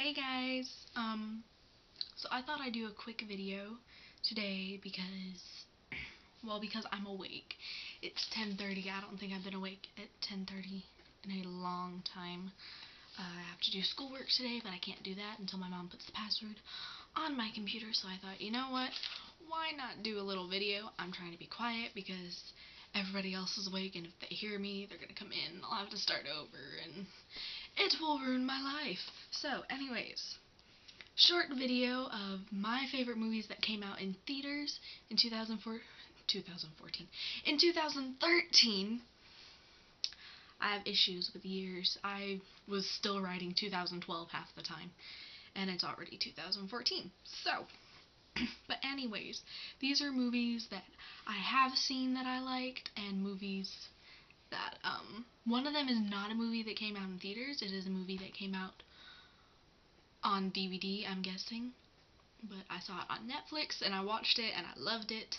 Hey guys, so I thought I'd do a quick video today because I'm awake. It's 10:30. I don't think I've been awake at 10:30 in a long time. I have to do schoolwork today, but I can't do that until my mom puts the password on my computer, so I thought, you know what, why not do a little video? I'm trying to be quiet because everybody else is awake, and if they hear me, they're gonna come in, and I'll have to start over, and it will ruin my life. So, anyways, short video of my favorite movies that came out in theaters in 2014. In 2013, I have issues with years. I was still writing 2012 half the time, and it's already 2014. So, but anyways, these are movies that I have seen that I liked, and movies that, one of them is not a movie that came out in theaters. It is a movie that came out on DVD, I'm guessing. But I saw it on Netflix, and I watched it, and I loved it,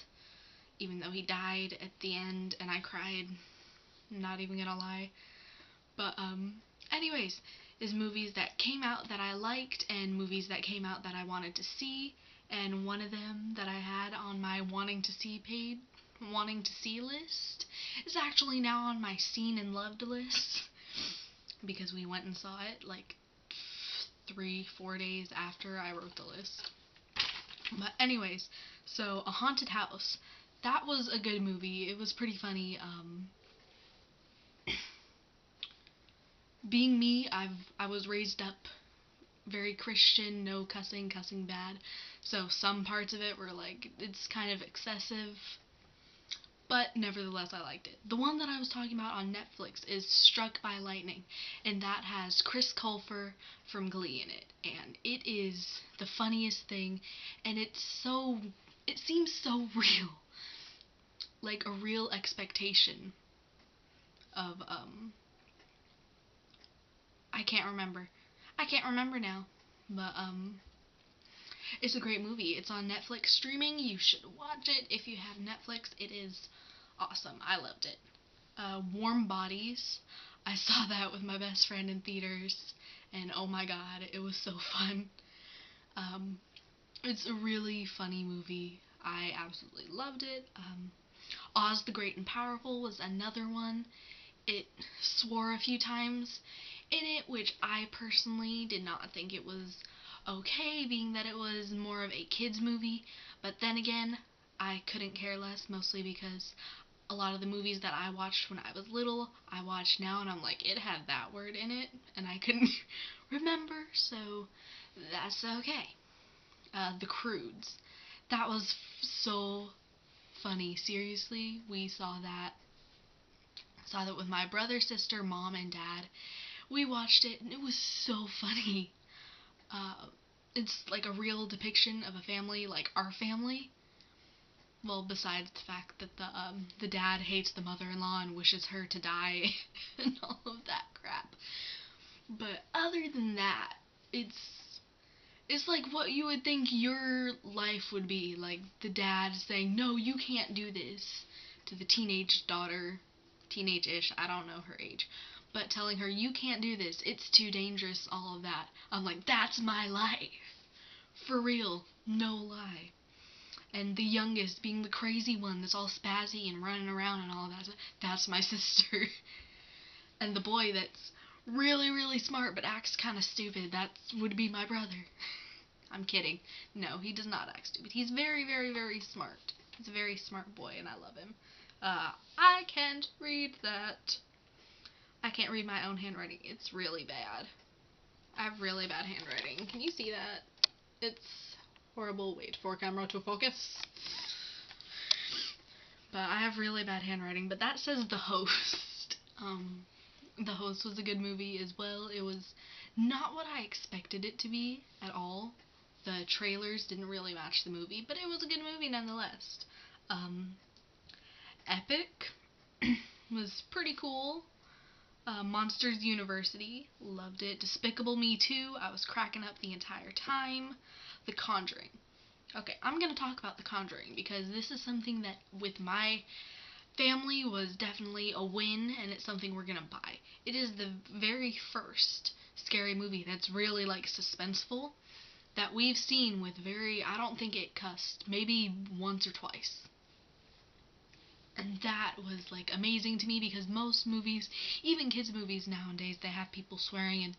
even though he died at the end, and I cried, not even gonna lie. But, anyways, is movies that came out that I liked, and movies that came out that I wanted to see, and one of them that I had on my wanting to see list is actually now on my seen and loved list, because we went and saw it, like, 3-4 days after I wrote the list. But anyways, so A Haunted House. That was a good movie. It was pretty funny. Being me, I was raised up very Christian, no cussing, cussing bad. So some parts of it were like, it's kind of excessive, but nevertheless I liked it. The one that I was talking about on Netflix is Struck by Lightning, and that has Chris Colfer from Glee in it, and it is the funniest thing, and it seems so real, like a real expectation of, I can't remember now, but, it's a great movie. It's on Netflix streaming. You should watch it if you have Netflix. It is awesome. I loved it. Warm Bodies. I saw that with my best friend in theaters, and oh my god, it was so fun. It's a really funny movie. I absolutely loved it. Oz the Great and Powerful was another one. It swore a few times in it, which I personally did not think it was okay, being that it was more of a kids movie, but then again, I couldn't care less, mostly because a lot of the movies that I watched when I was little, I watch now, and I'm like, it had that word in it, and I couldn't remember, so that's okay. The Croods. That was so funny. Seriously, we saw that with my brother, sister, mom, and dad. We watched it, and it was so funny. It's like a real depiction of a family, like our family. Well, besides the fact that the dad hates the mother-in-law and wishes her to die and all of that crap. But other than that, it's like what you would think your life would be, like the dad saying, "No, you can't do this," to the teenage daughter, teenage-ish, I don't know her age, but telling her, "You can't do this, it's too dangerous," all of that. I'm like, that's my life. For real, no lie. And the youngest being the crazy one that's all spazzy and running around and all of that, that's my sister. And the boy that's really, really smart but acts kind of stupid, that would be my brother. I'm kidding. No, he does not act stupid. He's very, very, very smart. He's a very smart boy, and I love him. I can't read that. I can't read my own handwriting. It's really bad. I have really bad handwriting. Can you see that? It's horrible. Wait for camera to focus. But I have really bad handwriting. But that says The Host. The Host was a good movie as well. It was not what I expected it to be at all. The trailers didn't really match the movie, but it was a good movie nonetheless. Epic was pretty cool. Monsters University, loved it. Despicable Me 2, I was cracking up the entire time. The Conjuring. Okay, I'm going to talk about The Conjuring because this is something that with my family was definitely a win, and it's something we're going to buy. It is the very first scary movie that's really like suspenseful that we've seen with I don't think it cussed, maybe once or twice. And that was like amazing to me because most movies, even kids movies nowadays, they have people swearing. And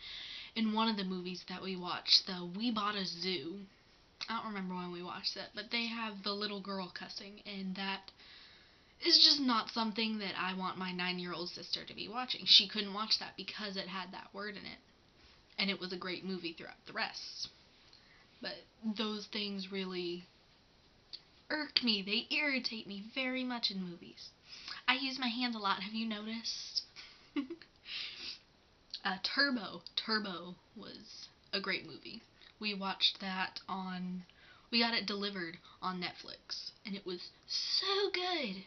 in one of the movies that we watched, the We Bought a Zoo, I don't remember when we watched that, but they have the little girl cussing, and that is just not something that I want my 9-year-old sister to be watching. She couldn't watch that because it had that word in it, and it was a great movie throughout the rest. But those things really irk me. They irritate me very much in movies. I use my hands a lot. Have you noticed? Turbo was a great movie. We watched that we got it delivered on Netflix, and it was so good.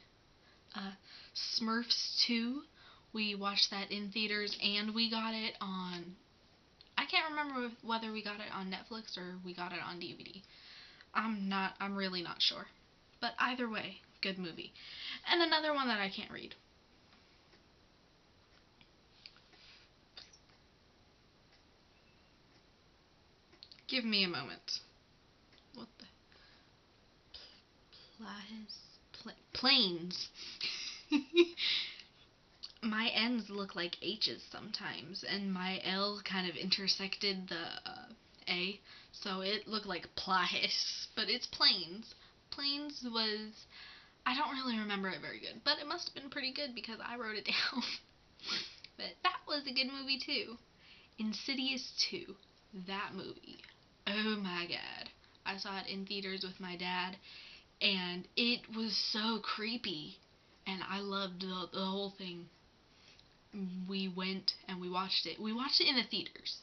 Smurfs 2, we watched that in theaters, and we got it on, I can't remember whether we got it on Netflix or we got it on DVD. I'm really not sure. But either way, good movie. And another one that I can't read. Give me a moment. What the? Planes. My N's look like H's sometimes, and my L kind of intersected the A, so it looked like plies, but it's planes. Planes was, I don't really remember it very good, but it must have been pretty good because I wrote it down. But that was a good movie too. Insidious 2, that movie. Oh my god. I saw it in theaters with my dad, and it was so creepy, and I loved the whole thing. We went and we watched it. We watched it in the theaters,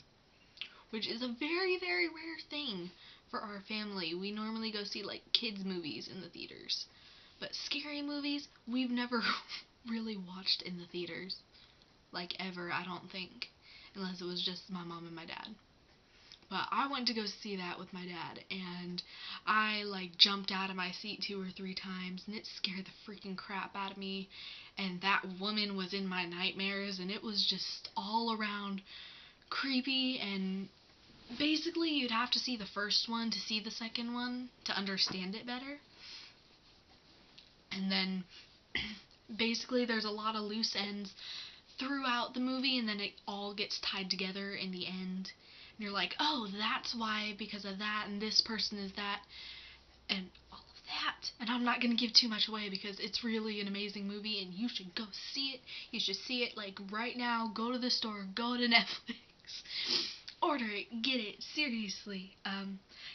which is a very, very rare thing for our family. We normally go see like kids movies in the theaters, but scary movies we've never really watched in the theaters, like ever, I don't think, unless it was just my mom and my dad. But I went to go see that with my dad, and I like jumped out of my seat 2 or 3 times, and it scared the freaking crap out of me. And that woman was in my nightmares, and it was just all around creepy. And basically you'd have to see the first one to see the second one to understand it better. And then basically there's a lot of loose ends throughout the movie, and then it all gets tied together in the end. And you're like, oh, that's why, because of that, and this person is that, and all of that. And I'm not going to give too much away because it's really an amazing movie, and you should go see it. You should see it, like, right now. Go to the store. Go to Netflix. Order it. Get it. Seriously.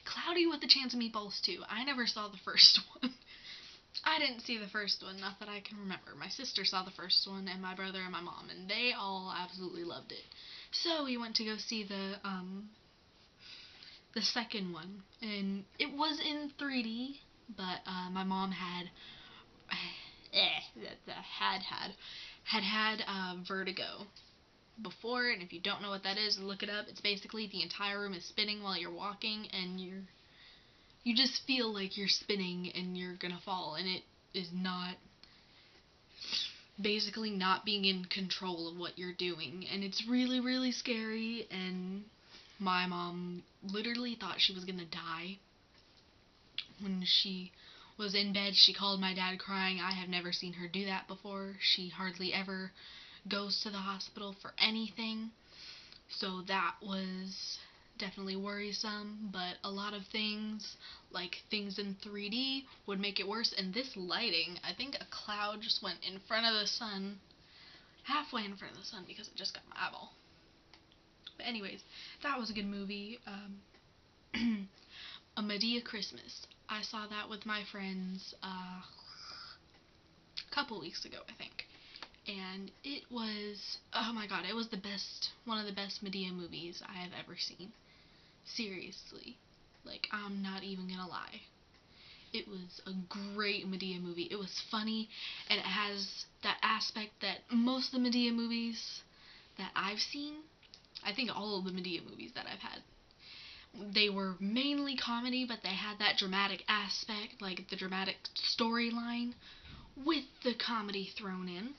Cloudy with a Chance of Meatballs 2. I never saw the first one. I didn't see the first one, not that I can remember. My sister saw the first one, and my brother and my mom, and they all absolutely loved it. So we went to go see the second one, and it was in 3D, but my mom had vertigo before, and if you don't know what that is, look it up. It's basically the entire room is spinning while you're walking, and you just feel like you're spinning and you're gonna fall, and it is not, basically not being in control of what you're doing, and it's really, really scary. And my mom literally thought she was gonna die. When she was in bed, she called my dad crying. I have never seen her do that before. She hardly ever goes to the hospital for anything, so that was definitely worrisome. But a lot of things, like things in 3D, would make it worse. And this lighting, I think a cloud just went in front of the sun, halfway in front of the sun, because it just got my eyeball. But anyways, that was a good movie. A Medea Christmas. I saw that with my friends a couple weeks ago, I think. And it was, oh my god, it was the best, one of the best Medea movies I have ever seen. Seriously. Like, I'm not even gonna lie. It was a great Medea movie. It was funny, and it has that aspect that most of the Medea movies that I've seen, I think all of the Medea movies that I've had, they were mainly comedy, but they had that dramatic aspect, like the dramatic storyline with the comedy thrown in.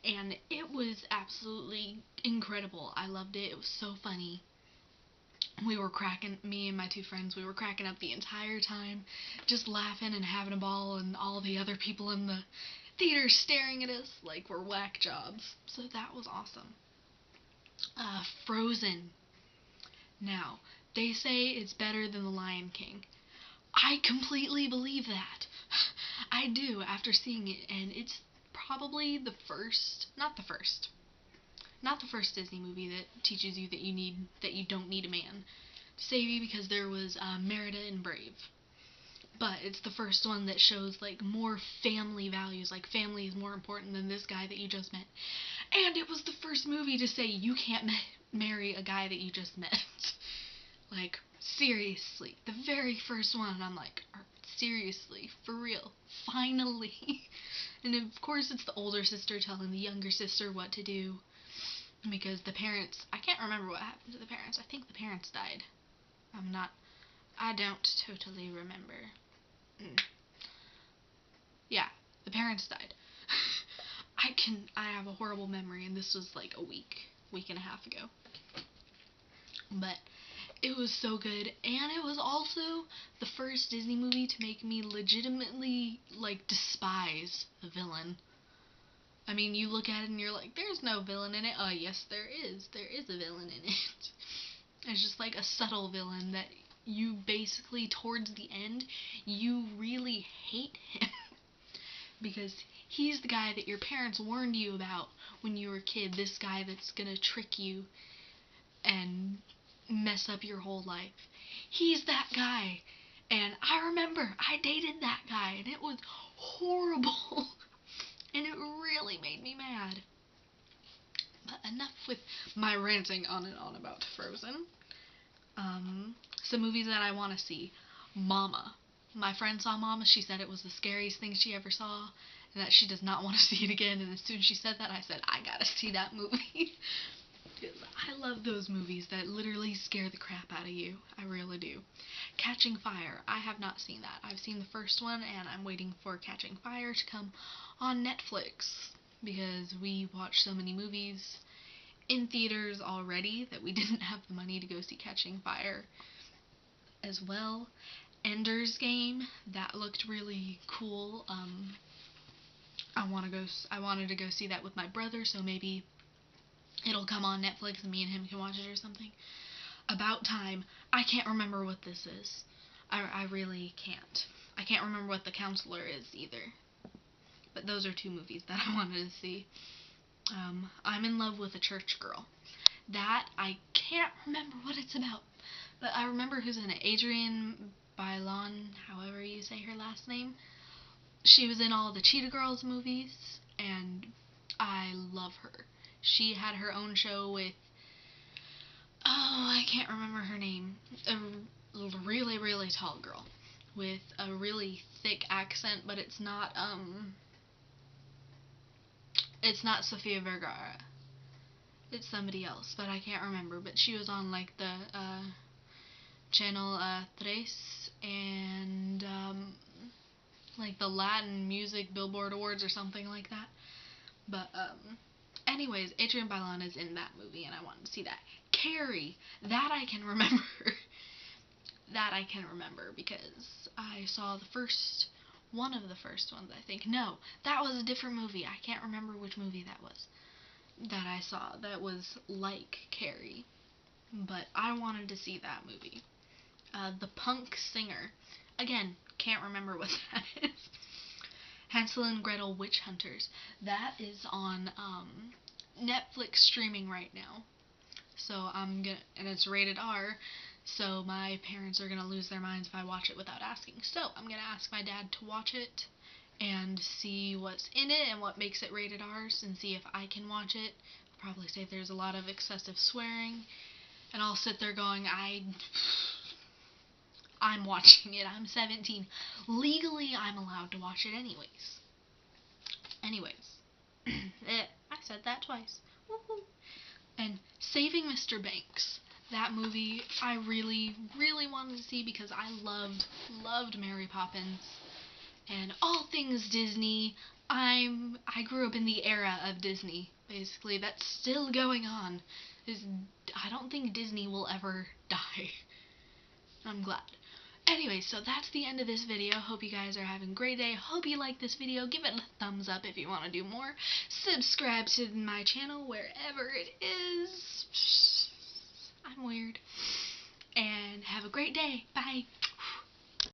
and it was absolutely incredible. I loved it. It was so funny. Me and my two friends, we were cracking up the entire time, just laughing and having a ball, and all the other people in the theater staring at us like we're whack jobs. So that was awesome. Frozen. Now, they say it's better than The Lion King. I completely believe that. I do, after seeing it, and it's probably not the first Disney movie that teaches you that you don't need a man to save you, because there was Merida and Brave. But it's the first one that shows like more family values, like family is more important than this guy that you just met. And it was the first movie to say you can't marry a guy that you just met. Like, seriously, the very first one, I'm like, seriously, for real, finally. And of course it's the older sister telling the younger sister what to do, because the parents, I can't remember what happened to the parents. I think the parents died. I don't totally remember. Yeah, the parents died. I have a horrible memory, and this was like a week and a half ago. But it was so good, and it was also the first Disney movie to make me legitimately, like, despise a villain. I mean, you look at it and you're like, there's no villain in it. Oh, yes, there is. There is a villain in it. It's just like a subtle villain that you basically, towards the end, you really hate him. Because he's the guy that your parents warned you about when you were a kid. This guy that's gonna trick you and mess up your whole life. He's that guy. And I remember I dated that guy, and it was horrible. And it really made me mad. But enough with my ranting on and on about Frozen. Some movies that I want to see. Mama. My friend saw Mama. She said it was the scariest thing she ever saw, and that she does not want to see it again. And as soon as she said that, I said, I gotta see that movie. I love those movies that literally scare the crap out of you. I really do. Catching Fire. I have not seen that. I've seen the first one, and I'm waiting for Catching Fire to come on Netflix, because we watched so many movies in theaters already that we didn't have the money to go see Catching Fire as well. Ender's Game. That looked really cool. I wanted to go see that with my brother, so maybe it'll come on Netflix and me and him can watch it or something. About Time. I can't remember what this is. I really can't. I can't remember what The Counselor is either. But those are two movies that I wanted to see. I'm in Love with a Church Girl. That, I can't remember what it's about. But I remember who's in it. Adrienne Bailon, however you say her last name. She was in all the Cheetah Girls movies, and I love her. She had her own show with, I can't remember her name. A really, really tall girl with a really thick accent, but it's not Sofia Vergara. It's somebody else, but I can't remember. But she was on like the Channel 3 and like the Latin Music Billboard Awards or something like that. But anyways, Adrienne Bailon is in that movie, and I wanted to see that. Carrie, that I can remember. That I can remember because I saw one of the first ones, I think. No, that was a different movie. I can't remember which movie that was that I saw that was like Carrie, but I wanted to see that movie. The Punk Singer. Again, can't remember what that is. Hansel and Gretel Witch Hunters. That is on Netflix streaming right now. So and it's rated R, so my parents are gonna lose their minds if I watch it without asking. So I'm gonna ask my dad to watch it and see what's in it and what makes it rated R, and see if I can watch it. I'll probably say there's a lot of excessive swearing, and I'll sit there going, I'm watching it. I'm 17. Legally, I'm allowed to watch it anyways. I said that twice. Woohoo. And Saving Mr. Banks. That movie I really, really wanted to see because I loved Mary Poppins and all things Disney. I grew up in the era of Disney, basically. That's still going on. I don't think Disney will ever die. I'm glad. Anyway, so that's the end of this video. Hope you guys are having a great day. Hope you like this video. Give it a thumbs up if you want to do more. Subscribe to my channel wherever it is. I'm weird. And have a great day.